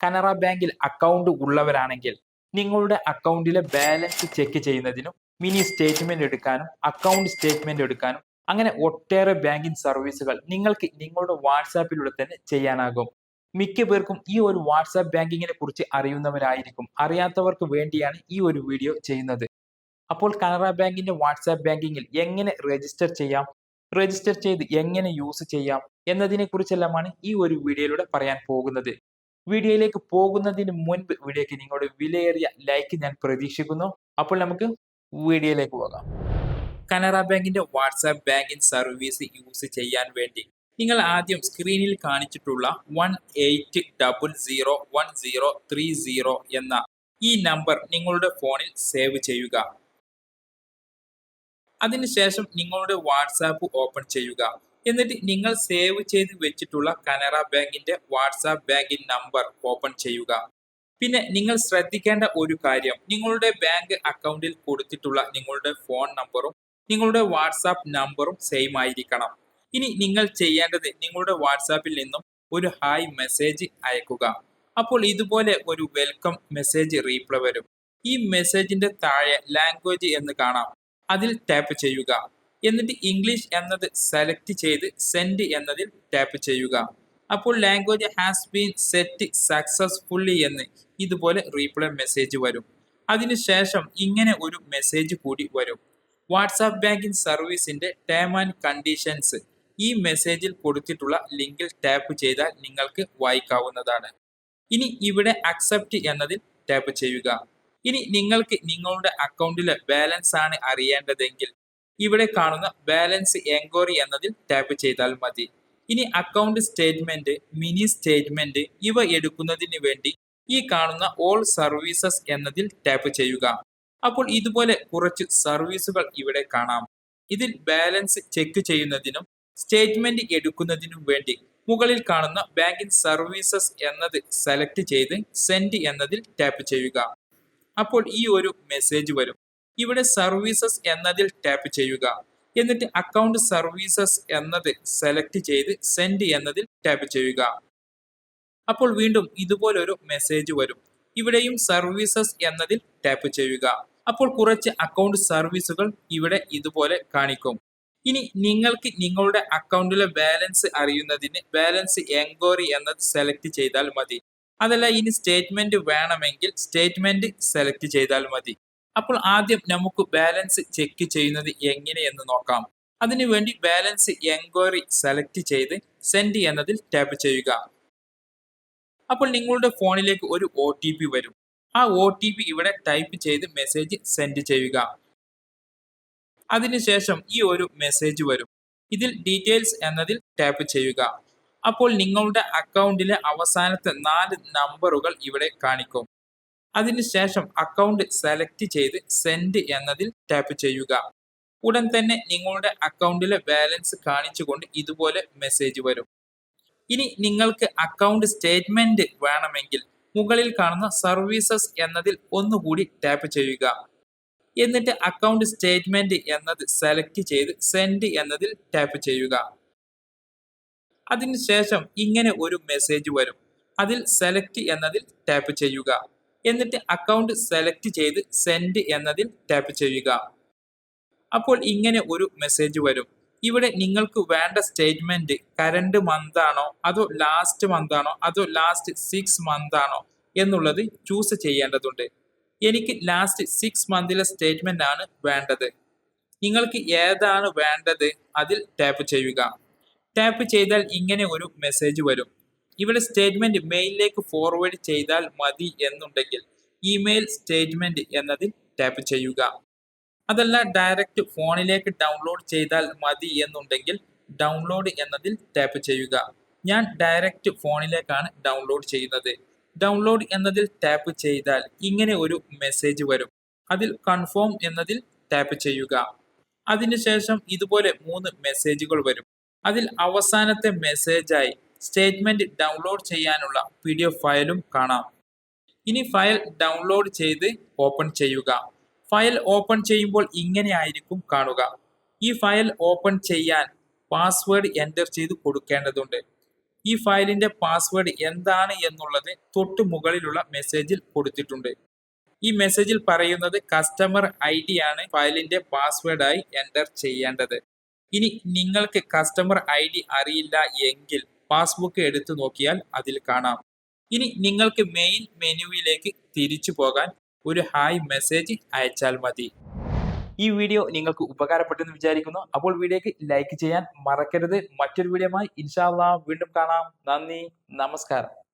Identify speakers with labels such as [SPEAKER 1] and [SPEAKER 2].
[SPEAKER 1] കനറ ബാങ്കിൽ അക്കൗണ്ട് ഉള്ളവരാണെങ്കിൽ നിങ്ങളുടെ അക്കൗണ്ടിലെ ബാലൻസ് ചെക്ക് ചെയ്യുന്നതിനും മിനി സ്റ്റേറ്റ്മെന്റ് എടുക്കാനും അക്കൗണ്ട് സ്റ്റേറ്റ്മെന്റ് എടുക്കാനും അങ്ങനെ ഒട്ടേറെ ബാങ്കിങ് സർവീസുകൾ നിങ്ങൾക്ക് നിങ്ങളുടെ വാട്സാപ്പിലൂടെ തന്നെ ചെയ്യാനാകും. മിക്ക പേർക്കും ഈ ഒരു വാട്സാപ്പ് ബാങ്കിങ്ങിനെ കുറിച്ച് അറിയുന്നവരായിരിക്കും. അറിയാത്തവർക്ക് വേണ്ടിയാണ് ഈ ഒരു വീഡിയോ ചെയ്യുന്നത്. അപ്പോൾ കനറ ബാങ്കിന്റെ വാട്സാപ്പ് ബാങ്കിങ്ങിൽ എങ്ങനെ രജിസ്റ്റർ ചെയ്യാം, രജിസ്റ്റർ ചെയ്ത് എങ്ങനെ യൂസ് ചെയ്യാം എന്നതിനെ കുറിച്ചെല്ലാമാണ് ഈ ഒരു വീഡിയോയിലൂടെ പറയാൻ പോകുന്നത്. വീഡിയോയിലേക്ക് പോകുന്നതിന് മുൻപ് വീഡിയോയ്ക്ക് നിങ്ങളുടെ വിലയേറിയ ലൈക്ക് ഞാൻ പ്രതീക്ഷിക്കുന്നു. അപ്പോൾ നമുക്ക് വീഡിയോയിലേക്ക് പോകാം. കനറ ബാങ്കിന്റെ വാട്സാപ്പ് ബാങ്കിങ് സർവീസ് യൂസ് ചെയ്യാൻ വേണ്ടി നിങ്ങൾ ആദ്യം സ്ക്രീനിൽ കാണിച്ചിട്ടുള്ള 18001030 എന്ന ഈ നമ്പർ നിങ്ങളുടെ ഫോണിൽ സേവ് ചെയ്യുക. അതിനുശേഷം നിങ്ങളുടെ വാട്സാപ്പ് ഓപ്പൺ ചെയ്യുക. എന്നിട്ട് നിങ്ങൾ സേവ് ചെയ്ത് വെച്ചിട്ടുള്ള കനറ ബാങ്കിന്റെ വാട്സാപ്പ് ബാങ്കിങ് നമ്പർ ഓപ്പൺ ചെയ്യുക. പിന്നെ നിങ്ങൾ ശ്രദ്ധിക്കേണ്ട ഒരു കാര്യം, നിങ്ങളുടെ ബാങ്ക് അക്കൗണ്ടിൽ കൊടുത്തിട്ടുള്ള നിങ്ങളുടെ ഫോൺ നമ്പറും നിങ്ങളുടെ വാട്സാപ്പ് നമ്പറും സെയിം ആയിരിക്കണം. ഇനി നിങ്ങൾ ചെയ്യേണ്ടത് നിങ്ങളുടെ വാട്സാപ്പിൽ നിന്നും ഒരു ഹായ് മെസ്സേജ് അയക്കുക. അപ്പോൾ ഇതുപോലെ ഒരു വെൽക്കം മെസ്സേജ് റീപ്ലൈ വരും. ഈ മെസ്സേജിന്റെ താഴെ ലാംഗ്വേജ് എന്ന് കാണാം. അതിൽ ടാപ്പ് ചെയ്യുക. എന്നിട്ട് ഇംഗ്ലീഷ് എന്നത് സെലക്ട് ചെയ്ത് സെൻഡ് എന്നതിൽ ടാപ്പ് ചെയ്യുക. അപ്പോൾ language has been set successfully എന്ന് ഇതുപോലെ റീപ്ലൈ മെസ്സേജ് വരും. അതിനുശേഷം ഇങ്ങനെ ഒരു മെസ്സേജ് കൂടി വരും. വാട്സാപ്പ് ബാങ്കിങ് സർവീസിന്റെ ടേം ആൻഡ് കണ്ടീഷൻസ് ഈ മെസ്സേജിൽ കൊടുത്തിട്ടുള്ള ലിങ്കിൽ ടാപ്പ് ചെയ്താൽ നിങ്ങൾക്ക് വായിക്കാവുന്നതാണ്. ഇനി ഇവിടെ അക്സെപ്റ്റ് എന്നതിൽ ടാപ്പ് ചെയ്യുക. ഇനി നിങ്ങൾക്ക് നിങ്ങളുടെ അക്കൗണ്ടിലെ ബാലൻസ് ആണ് അറിയേണ്ടതെങ്കിൽ ഇവിടെ കാണുന്ന ബാലൻസ് എൻക്വയറി എന്നതിൽ ടാപ്പ് ചെയ്താൽ മതി. ഇനി അക്കൗണ്ട് സ്റ്റേറ്റ്മെന്റ്, മിനി സ്റ്റേറ്റ്മെന്റ് ഇവ എടുക്കുന്നതിന് വേണ്ടി ഈ കാണുന്ന ഓൾ സർവീസസ് എന്നതിൽ ടാപ്പ് ചെയ്യുക. അപ്പോൾ ഇതുപോലെ കുറച്ച് സർവീസുകൾ ഇവിടെ കാണാം. ഇതിൽ ബാലൻസ് ചെക്ക് ചെയ്യുന്നതിനും സ്റ്റേറ്റ്മെന്റ് എടുക്കുന്നതിനും വേണ്ടി മുകളിൽ കാണുന്ന ബാങ്കിങ് സർവീസസ് എന്നത് സെലക്ട് ചെയ്ത് സെൻഡ് എന്നതിൽ ടാപ്പ് ചെയ്യുക. അപ്പോൾ ഈ ഒരു മെസ്സേജ് വരും. ഇവിടെ സർവീസസ് എന്നതിൽ ടാപ്പ് ചെയ്യുക. എന്നിട്ട് അക്കൗണ്ട് സർവീസസ് എന്നത് സെലക്ട് ചെയ്ത് സെൻഡ് എന്നതിൽ ടാപ്പ് ചെയ്യുക. അപ്പോൾ വീണ്ടും ഇതുപോലൊരു മെസ്സേജ് വരും. ഇവിടെയും സർവീസസ് എന്നതിൽ ടാപ്പ് ചെയ്യുക. അപ്പോൾ കുറച്ച് അക്കൗണ്ട് സർവീസുകൾ ഇവിടെ ഇതുപോലെ കാണിക്കും. ഇനി നിങ്ങൾക്ക് നിങ്ങളുടെ അക്കൗണ്ടിലെ ബാലൻസ് അറിയുന്നതിന് ബാലൻസ് എൻക്വയറി എന്നത് സെലക്ട് ചെയ്താൽ മതി. അതല്ല ഇനി സ്റ്റേറ്റ്മെന്റ് വേണമെങ്കിൽ സ്റ്റേറ്റ്മെന്റ് സെലക്ട് ചെയ്താൽ മതി. അപ്പോൾ ആദ്യം നമുക്ക് ബാലൻസ് ചെക്ക് ചെയ്യുന്നത് എങ്ങനെയെന്ന് നോക്കാം. അതിനുവേണ്ടി ബാലൻസ് എൻക്വയറി സെലക്ട് ചെയ്ത് സെൻഡ് എന്നതിൽ ടാപ്പ് ചെയ്യുക. അപ്പോൾ നിങ്ങളുടെ ഫോണിലേക്ക് ഒരു OTP വരും. ആ OTP ഇവിടെ ടൈപ്പ് ചെയ്ത് മെസ്സേജ് സെൻഡ് ചെയ്യുക. അതിനുശേഷം ഈ ഒരു മെസ്സേജ് വരും. ഇതിൽ ഡീറ്റെയിൽസ് എന്നതിൽ ടാപ്പ് ചെയ്യുക. അപ്പോൾ നിങ്ങളുടെ അക്കൗണ്ടിലെ അവസാനത്തെ 4 നമ്പറുകൾ ഇവിടെ കാണിക്കും. അതിനുശേഷം അക്കൗണ്ട് സെലക്ട് ചെയ്ത് സെൻഡ് എന്നതിൽ ടാപ്പ് ചെയ്യുക. ഉടൻ തന്നെ നിങ്ങളുടെ അക്കൗണ്ടിലെ ബാലൻസ് കാണിച്ചുകൊണ്ട് ഇതുപോലെ മെസ്സേജ് വരും. ഇനി നിങ്ങൾക്ക് അക്കൗണ്ട് സ്റ്റേറ്റ്മെന്റ് വേണമെങ്കിൽ മുകളിൽ കാണുന്ന സർവീസസ് എന്നതിൽ ഒന്നുകൂടി ടാപ്പ് ചെയ്യുക. എന്നിട്ട് അക്കൗണ്ട് സ്റ്റേറ്റ്മെന്റ് എന്നത് സെലക്ട് ചെയ്ത് സെൻഡ് എന്നതിൽ ടാപ്പ് ചെയ്യുക. അതിനുശേഷം ഇങ്ങനെ ഒരു മെസ്സേജ് വരും. അതിൽ സെലക്ട് എന്നതിൽ ടാപ്പ് ചെയ്യുക. എന്നിട്ട് അക്കൗണ്ട് സെലക്ട് ചെയ്ത് സെൻഡ് എന്നതിൽ ടാപ്പ് ചെയ്യുക. അപ്പോൾ ഇങ്ങനെ ഒരു മെസ്സേജ് വരും. ഇവിടെ നിങ്ങൾക്ക് വേണ്ട സ്റ്റേറ്റ്മെന്റ് കറണ്ട് മന്ത് ആണോ അതോ ലാസ്റ്റ് മന്ത് ആണോ അതോ ലാസ്റ്റ് 6 മന്ത് ആണോ എന്നുള്ളത് ചൂസ് ചെയ്യേണ്ടതുണ്ട്. എനിക്ക് ലാസ്റ്റ് 6 മന്തിലെ സ്റ്റേറ്റ്മെന്റ് ആണ് വേണ്ടത്. നിങ്ങൾക്ക് ഏതാണ് വേണ്ടത് അതിൽ ടാപ്പ് ചെയ്യുക. ടാപ്പ് ചെയ്താൽ ഇങ്ങനെ ഒരു മെസ്സേജ് വരും. ഇവിടെ സ്റ്റേറ്റ്മെന്റ് മെയിലിലേക്ക് ഫോർവേഡ് ചെയ്താൽ മതി എന്നുണ്ടെങ്കിൽ ഇമെയിൽ സ്റ്റേറ്റ്മെന്റ് എന്നതിൽ ടാപ്പ് ചെയ്യുക. അതല്ല ഡയറക്റ്റ് ഫോണിലേക്ക് ഡൗൺലോഡ് ചെയ്താൽ മതി എന്നുണ്ടെങ്കിൽ ഡൗൺലോഡ് എന്നതിൽ ടാപ്പ് ചെയ്യുക. ഞാൻ ഡയറക്റ്റ് ഫോണിലേക്കാണ് ഡൗൺലോഡ് ചെയ്യുന്നത്. ഡൗൺലോഡ് എന്നതിൽ ടാപ്പ് ചെയ്താൽ ഇങ്ങനെ ഒരു മെസ്സേജ് വരും. അതിൽ കൺഫേം എന്നതിൽ ടാപ്പ് ചെയ്യുക. അതിനുശേഷം ഇതുപോലെ 3 മെസ്സേജുകൾ വരും. അതിൽ അവസാനത്തെ മെസ്സേജായി സ്റ്റേറ്റ്മെന്റ് ഡൗൺലോഡ് ചെയ്യാനുള്ള PDF ഫയലും കാണാം. ഇനി ഫയൽ ഡൗൺലോഡ് ചെയ്ത് ഓപ്പൺ ചെയ്യുക. ഫയൽ ഓപ്പൺ ചെയ്യുമ്പോൾ ഇങ്ങനെ ആയിരിക്കും കാണുക. ഈ ഫയൽ ഓപ്പൺ ചെയ്യാൻ പാസ്വേഡ് എൻ്റർ ചെയ്ത് കൊടുക്കേണ്ടതുണ്ട്. ഈ ഫയലിന്റെ പാസ്വേഡ് എന്താണ് എന്നുള്ളത് തൊട്ടു മുകളിലുള്ള മെസ്സേജിൽ കൊടുത്തിട്ടുണ്ട്. ഈ മെസ്സേജിൽ പറയുന്നത് കസ്റ്റമർ ID ആണ് ഫയലിന്റെ പാസ്വേഡായി എൻ്റർ ചെയ്യേണ്ടത്. ഇനി നിങ്ങൾക്ക് കസ്റ്റമർ ID അറിയില്ല എങ്കിൽ പാസ്ബുക്ക് എടുത്തു നോക്കിയാൽ അതിൽ കാണാം. ഇനി നിങ്ങൾക്ക് മെയിൻ മെനുവിലേക്ക് തിരിച്ചു പോകാൻ ഒരു ഹായ് മെസ്സേജ് അയച്ചാൽ മതി. ഈ വീഡിയോ നിങ്ങൾക്ക് ഉപകാരപ്പെട്ടെന്ന് വിചാരിക്കുന്നു. അപ്പോൾ വീഡിയോക്ക് ലൈക്ക് ചെയ്യാൻ മറക്കരുത്. മറ്റൊരു വീഡിയോയുമായി ഇൻഷാ അല്ലാഹ് വീണ്ടും കാണാം. നന്ദി, നമസ്കാരം.